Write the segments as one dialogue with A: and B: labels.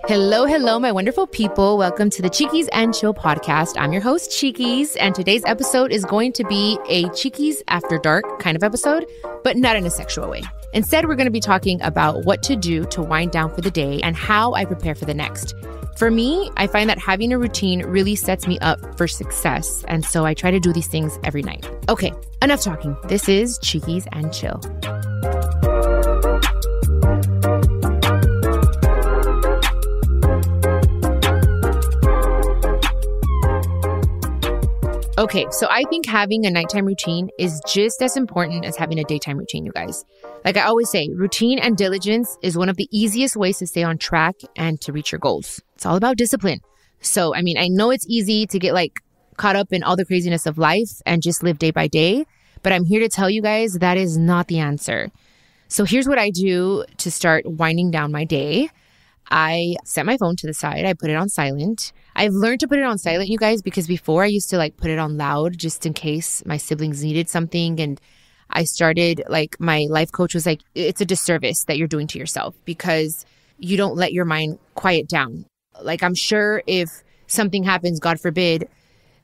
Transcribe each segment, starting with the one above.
A: Hello, hello, my wonderful people. Welcome to the Chiquis and Chill podcast. I'm your host, Chiquis, and today's episode is going to be a Chiquis After Dark kind of episode, but not in a sexual way. Instead, we're going to be talking about what to do to wind down for the day and how I prepare for the next. For me, I find that having a routine really sets me up for success, and so I try to do these things every night. Okay, enough talking. This is Chiquis and Chill. Okay, so I think having a nighttime routine is just as important as having a daytime routine, you guys. Like I always say, routine and diligence is one of the easiest ways to stay on track and to reach your goals. It's all about discipline. So, I know it's easy to get caught up in all the craziness of life and just live day by day, but I'm here to tell you guys that is not the answer. So here's what I do to start winding down my day. I set my phone to the side. I put it on silent. I've learned to put it on silent, you guys, because before I used to put it on loud just in case my siblings needed something. And I started, my life coach was like, it's a disservice that you're doing to yourself because you don't let your mind quiet down. I'm sure if something happens, God forbid,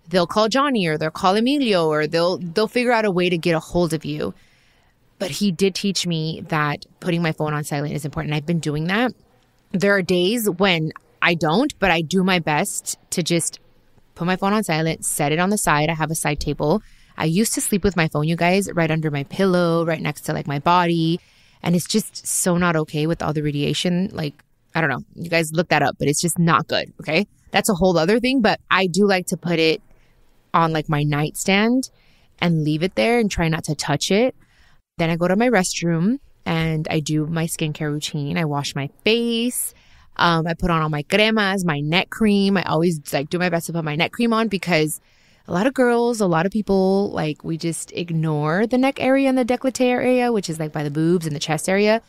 A: they'll call Johnny or they'll call Emilio or they'll figure out a way to get a hold of you. But he did teach me that putting my phone on silent is important. I've been doing that. There are days when I don't, but I do my best to just put my phone on silent, set it on the side. I have a side table. I used to sleep with my phone, you guys, right under my pillow, right next to my body. And it's just so not okay with all the radiation. I don't know. You guys look that up, but it's just not good. Okay. That's a whole other thing. But I do like to put it on my nightstand and leave it there and try not to touch it. Then I go to my restroom and I do my skincare routine. I wash my face. I put on all my cremas, my neck cream. I always do my best to put my neck cream on because a lot of girls, a lot of people, we just ignore the neck area and the décolleté area, which is by the boobs and the chest area.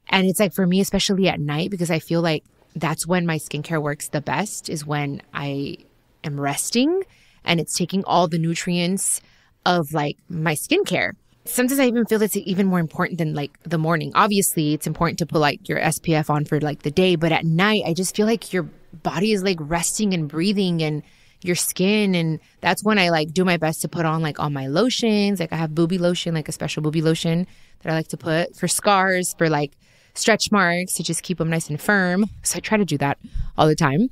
A: And it's for me, especially at night, because I feel that's when my skincare works the best is when I am resting and it's taking all the nutrients of my skincare. Sometimes I even feel it's even more important than the morning. Obviously, it's important to put your SPF on for the day, but at night, I just feel your body is resting and breathing and your skin. And that's when I do my best to put on all my lotions. I have booby lotion, a special booby lotion that I like to put for scars, for stretch marks to just keep them nice and firm. So I try to do that all the time.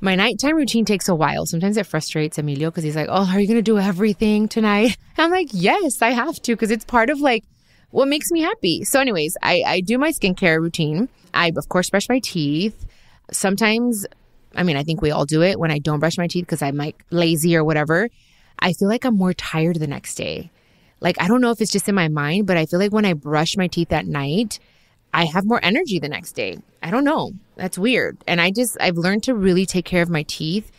A: My nighttime routine takes a while. Sometimes it frustrates Emilio because he's like, oh, are you going to do everything tonight? And I'm like, yes, I have to because it's part of what makes me happy. So anyways, I do my skincare routine. I, of course, brush my teeth. Sometimes, I think we all do it when I don't brush my teeth because I'm lazy or whatever. I feel I'm more tired the next day. I don't know if it's just in my mind, but I feel when I brush my teeth at night, I have more energy the next day. I don't know. That's weird. And I've learned to really take care of my teeth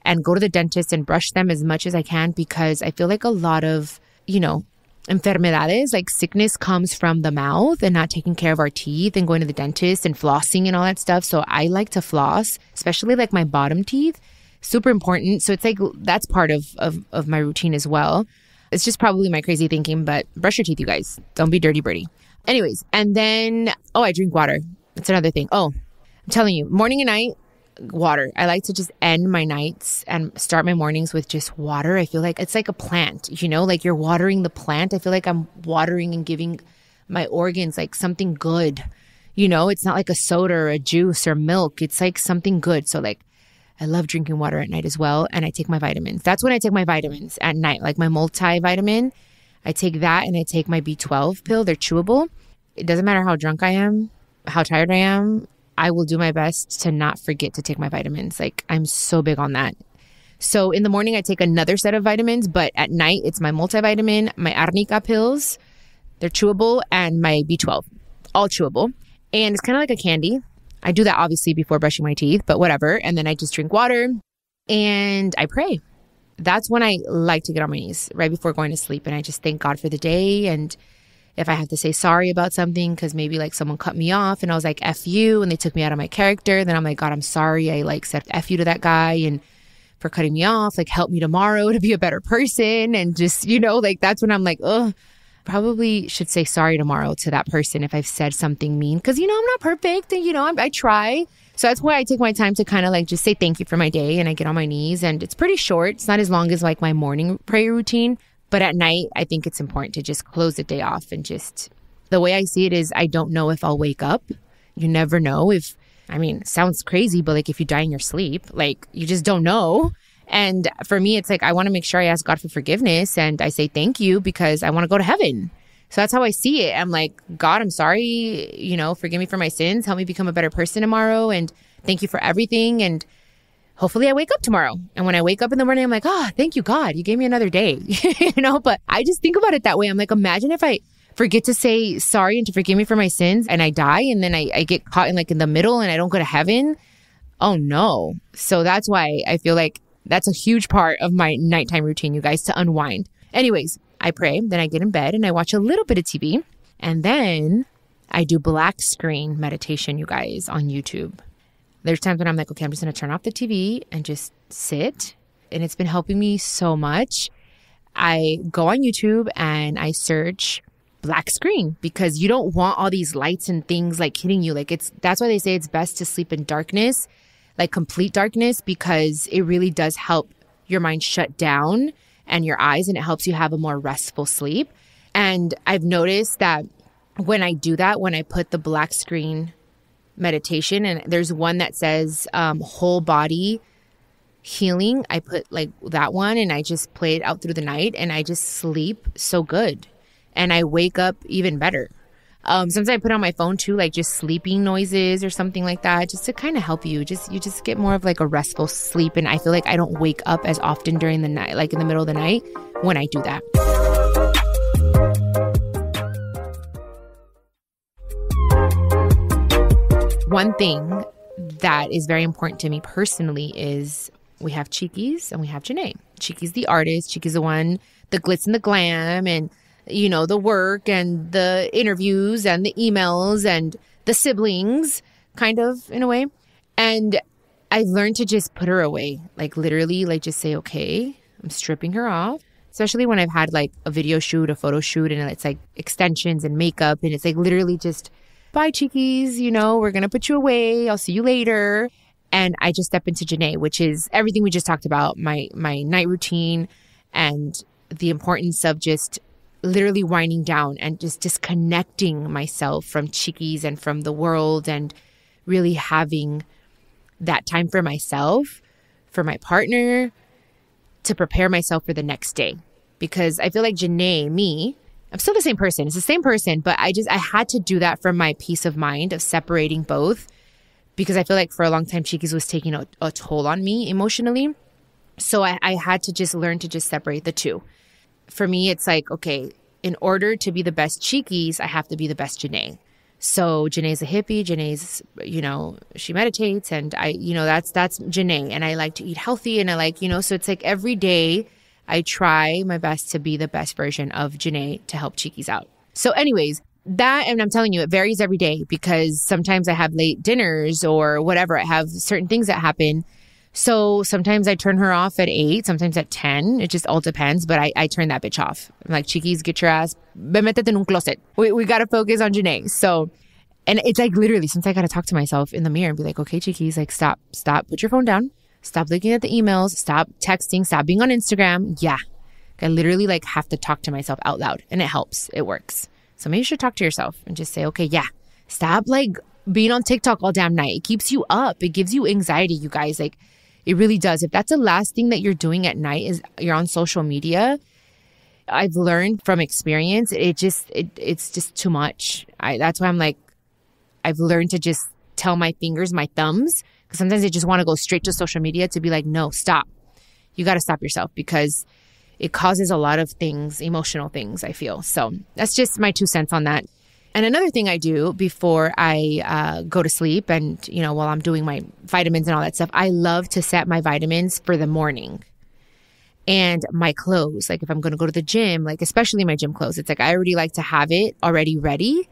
A: and go to the dentist and brush them as much as I can because I feel a lot of, enfermedades, sickness comes from the mouth and not taking care of our teeth and going to the dentist and flossing and all that stuff. So I like to floss, especially my bottom teeth. Super important. So it's that's part of my routine as well. It's just probably my crazy thinking, but brush your teeth, you guys. Don't be dirty birdie. Anyways, and then, I drink water. That's another thing. I'm telling you, morning and night, water. I like to just end my nights and start my mornings with just water. I feel it's a plant, you're watering the plant. I feel I'm watering and giving my organs something good. It's not a soda or a juice or milk. It's something good. So I love drinking water at night as well. And I take my vitamins. That's when I take my vitamins at night, my multivitamin. I take that and I take my B12 pill. They're chewable. It doesn't matter how drunk I am, how tired I am. I will do my best to not forget to take my vitamins. I'm so big on that. So in the morning, I take another set of vitamins, but at night, it's my multivitamin, my arnica pills. They're chewable, and my B12, all chewable. And it's kind of like a candy. I do that obviously before brushing my teeth, but whatever. And then I just drink water and I pray. That's when I like to get on my knees right before going to sleep. And I just thank God for the day. And if I have to say sorry about something, because maybe someone cut me off and I was like, F you, and they took me out of my character, then I'm like, God, I'm sorry. I said F you to that guy and for cutting me off, help me tomorrow to be a better person. And just, that's when I'm like, oh, probably should say sorry tomorrow to that person if I've said something mean. Because, I'm not perfect and, I try. So that's why I take my time to kind of like just say thank you for my day, and I get on my knees, and it's pretty short. It's not as long as like my morning prayer routine. But at night, I think it's important to just close the day off and just, the way I see it is I don't know if I'll wake up. You never know if, it sounds crazy, but like if you die in your sleep, like you just don't know. And for me, it's like I want to make sure I ask God for forgiveness and I say thank you because I want to go to heaven. So that's how I see it. I'm like, God, I'm sorry, forgive me for my sins. Help me become a better person tomorrow. And thank you for everything. And hopefully I wake up tomorrow. And when I wake up in the morning, I'm like, thank you, God. You gave me another day, but I just think about it that way. I'm like, imagine if I forget to say sorry and to forgive me for my sins and I die and then I get caught in the middle and I don't go to heaven. Oh no. So that's why I feel like that's a huge part of my nighttime routine, you guys, to unwind. Anyways, I pray, then I get in bed and I watch a little bit of TV, and then I do black screen meditation, you guys, on YouTube. There's times when I'm like, okay, I'm just going to turn off the TV and just sit. And it's been helping me so much. I go on YouTube and I search black screen because you don't want all these lights and things like hitting you. That's why they say it's best to sleep in darkness, like complete darkness, because it really does help your mind shut down and your eyes, and it helps you have a more restful sleep. And I've noticed that when I do that, when I put the black screen meditation, and there's one that says whole body healing, I put like that one and I just play it out through the night and I just sleep so good and I wake up even better. Sometimes I put on my phone too, like just sleeping noises or something like that, just to kind of help you. You just get more of like a restful sleep. And I feel like I don't wake up as often during the night, like in the middle of the night when I do that. One thing that is very important to me personally is we have Chiquis and we have Janney. Chiquis the artist, Chiquis the one, the glitz and the glam and the work and the interviews and the emails and the siblings, kind of, in a way. And I've learned to just put her away, like literally, like just say, okay, I'm stripping her off. Especially when I've had like a video shoot, a photo shoot, and it's like extensions and makeup. And it's like literally just, bye, Chiquis, we're going to put you away. I'll see you later. And I just step into Janney, which is everything we just talked about, my night routine and the importance of just literally winding down and just disconnecting myself from Chiquis and from the world and really having that time for myself, for my partner, to prepare myself for the next day. Because I feel like Janney, me, I'm still the same person. It's the same person, but I had to do that for my peace of mind of separating both, because I feel like for a long time, Chiquis was taking a toll on me emotionally. So I had to just learn to just separate the two. For me, it's like, okay, in order to be the best Chiquis, I have to be the best Janney. So Janney's a hippie. Janney's, she meditates, and that's Janney. And I like to eat healthy, and I like, so it's like every day I try my best to be the best version of Janney to help Chiquis out. So anyways, that, and I'm telling you, it varies every day because sometimes I have late dinners or whatever. I have certain things that happen. So sometimes I turn her off at 8, sometimes at 10. It just all depends. But I turn that bitch off. I'm like, Chiquis, get your ass, métete en un closet. We got to focus on Janney. So, and it's like literally, sometimes I got to talk to myself in the mirror and be like, okay, Chiquis, like stop, put your phone down. Stop looking at the emails. Stop texting. Stop being on Instagram. Yeah. I literally like have to talk to myself out loud, and it helps. It works. So maybe you should talk to yourself and just say, okay, yeah, stop like being on TikTok all damn night. It keeps you up. It gives you anxiety, you guys. Like, it really does. If that's the last thing that you're doing at night is you're on social media, I've learned from experience, it's just too much. That's why I'm like, I've learned to just tell my fingers, my thumbs, because sometimes I just want to go straight to social media to be like, no, stop. You got to stop yourself, because it causes a lot of things, emotional things, I feel. So that's just my 2 cents on that. And another thing I do before I go to sleep and, while I'm doing my vitamins and all that stuff, I love to set my vitamins for the morning. And my clothes, like if I'm going to go to the gym, like especially my gym clothes, it's like I already like to have it already ready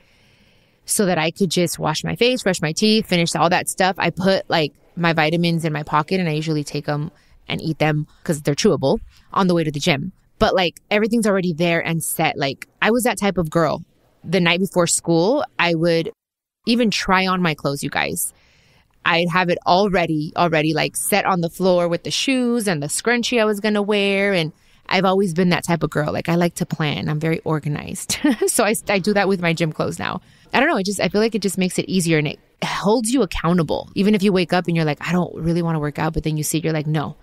A: so that I could just wash my face, brush my teeth, finish all that stuff. I put like my vitamins in my pocket, and I usually take them and eat them because they're chewable on the way to the gym. but like everything's already there and set. Like I was that type of girl. The night before school, I would even try on my clothes, you guys. I'd have it already like set on the floor with the shoes and the scrunchie I was going to wear. And I've always been that type of girl. Like I like to plan. I'm very organized. So I do that with my gym clothes now. I don't know. I feel like it just makes it easier and it holds you accountable. Even if you wake up and you're like, I don't really want to work out, but then you see, you're like, no,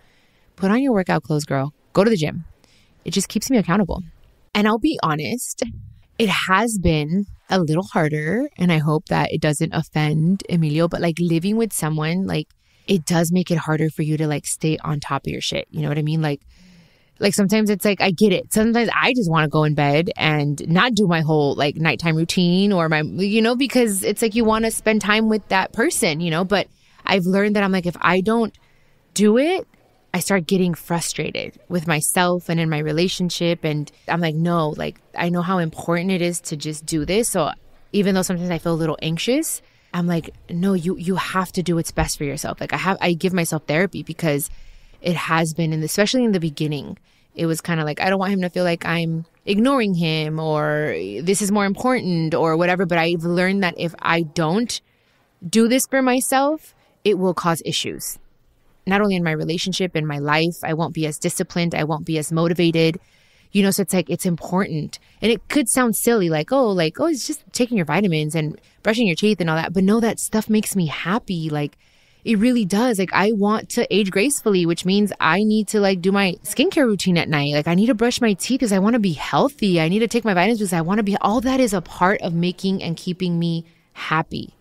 A: put on your workout clothes, girl. Go to the gym. It just keeps me accountable. And I'll be honest, it has been a little harder, and I hope that it doesn't offend Emilio, but like living with someone, like it does make it harder for you to like stay on top of your shit. You know what I mean? Like sometimes it's like, I get it. Sometimes I just want to go in bed and not do my whole like nighttime routine or my, because it's like you want to spend time with that person, but I've learned that I'm like, if I don't do it, I start getting frustrated with myself and in my relationship. And I'm like, no, like I know how important it is to just do this. So even though sometimes I feel a little anxious, I'm like, no, you have to do what's best for yourself. Like I give myself therapy because it has been, and especially in the beginning, it was kind of like, I don't want him to feel like I'm ignoring him or this is more important or whatever. But I've learned that if I don't do this for myself, it will cause issues. Not only in my relationship, in my life, I won't be as disciplined. I won't be as motivated, so it's like, it's important. And it could sound silly, like, oh, it's just taking your vitamins and brushing your teeth and all that. But no, that stuff makes me happy. Like it really does. Like I want to age gracefully, which means I need to like do my skincare routine at night. Like I need to brush my teeth because I want to be healthy. I need to take my vitamins because I want to be, all that is a part of making and keeping me happy.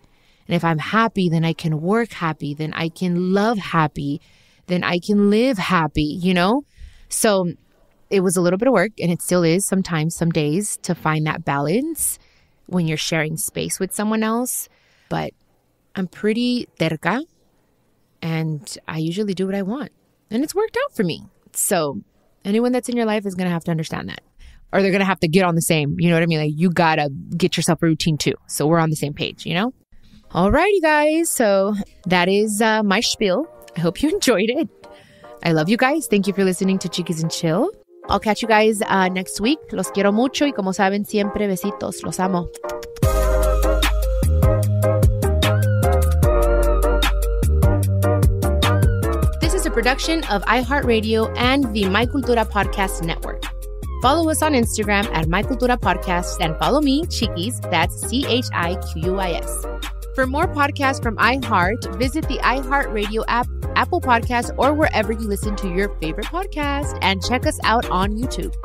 A: And if I'm happy, then I can work happy, then I can love happy, then I can live happy, So it was a little bit of work, and it still is sometimes, some days, to find that balance when you're sharing space with someone else. But I'm pretty terca, and I usually do what I want. And it's worked out for me. So anyone that's in your life is going to have to understand that. Or they're going to have to get on the same, you know what I mean? Like you got to get yourself a routine too. So we're on the same page, Alrighty, guys. So that is my spiel. I hope you enjoyed it. I love you guys. Thank you for listening to Chiquis and Chill. I'll catch you guys next week. Los quiero mucho y como saben, siempre besitos. Los amo. This is a production of iHeartRadio and the My Cultura Podcast Network. Follow us on Instagram at My Cultura Podcast and follow me, Chiquis, that's CHIQUIS. For more podcasts from iHeart, visit the iHeartRadio app, Apple Podcasts, or wherever you listen to your favorite podcast, and check us out on YouTube.